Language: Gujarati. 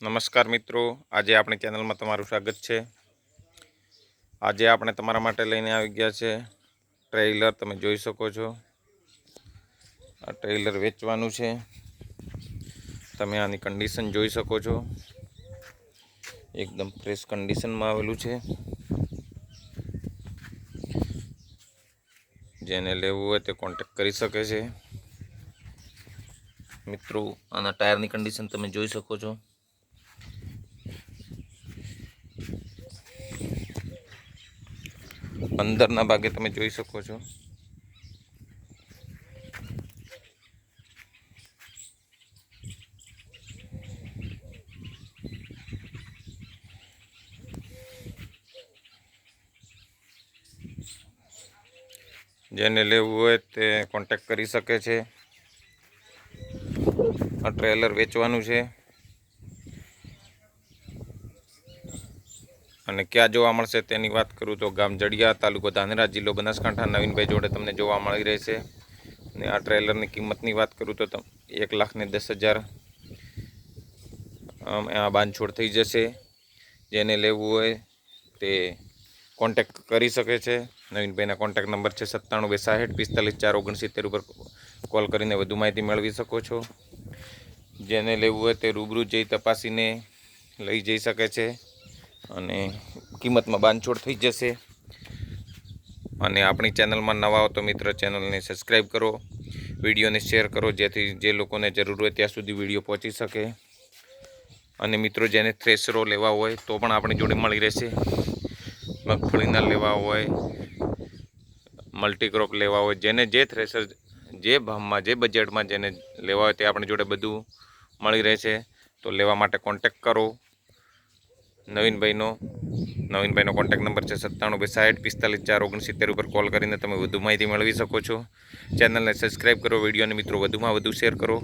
નમસ્કાર મિત્રો, આજે આપણી ચેનલમાં તમારું સ્વાગત છે। આજે આપણે તમારા માટે લઈને આવી ગયા છે ટ્રેલર। તમે જોઈ શકો છો, આ ટ્રેલર વેચવાનું છે। તમે આની કન્ડિશન જોઈ શકો છો, એકદમ ફ્રેશ કન્ડિશનમાં આવેલું છે। જેને લેવું હોય તે કોન્ટેક્ટ કરી શકે છે। મિત્રો, આના ટાયરની કન્ડિશન તમે જોઈ શકો છો। અંદરના ભાગે તમે જોઈ શકો છો, જેને લેવું હોય તે કોન્ટેક્ટ કરી શકે છે। આ ટ્રેલર વેચવાનું છે અને ક્યાં જોવા મળશે તેની વાત કરું તો ગામ જડિયા, તાલુકો ધાનેરા, જિલ્લો બનાસકાંઠા, નવીનભાઈ જોડે તમને જોવા મળી રહેશે। અને આ ટ્રેલરની કિંમતની વાત કરું તો 1,10,000 આ બાંધછોડ થઈ જશે। જેને લેવું હોય તે કોન્ટેક્ટ કરી શકે છે। નવીનભાઈના કોન્ટેક્ટ નંબર છે 97 260 45 469 ઉપર કોલ કરીને વધુ માહિતી મેળવી શકો છો। જેને લેવું હોય તે રૂબરૂ જઈ તપાસીને લઈ જઈ શકે છે અને કિંમતમાં બાંધછોડ થઈ જશે। અને આપણી ચેનલમાં નવા હો તો મિત્ર ચેનલને સબસ્ક્રાઈબ કરો, વિડીયોને શેર કરો, જેથી જે લોકોને જરૂર હોય ત્યાં સુધી વિડીયો પહોંચી શકે। અને મિત્રો, જેને થ્રેશરો લેવા હોય તો પણ આપણી જોડે મળી રહેશે। મગફળીના લેવા હોય, મલ્ટીક્રોપ લેવા હોય, જેને જે થ્રેશર જે ભાવમાં જે બજેટમાં જેને લેવા હોય તે આપણી જોડે બધું મળી રહેશે। તો લેવા માટે કોન્ટેક્ટ કરો નવીનભાઈનો કોન્ટેક્ટ નંબર છે 97 260 45 469 ઉપર કોલ કરીને તમે વધુ માહિતી મેળવી શકો છો। ચેનલને સબસ્ક્રાઈબ કરો, વિડીયોને મિત્રો વધુમાં વધુ શેર કરો।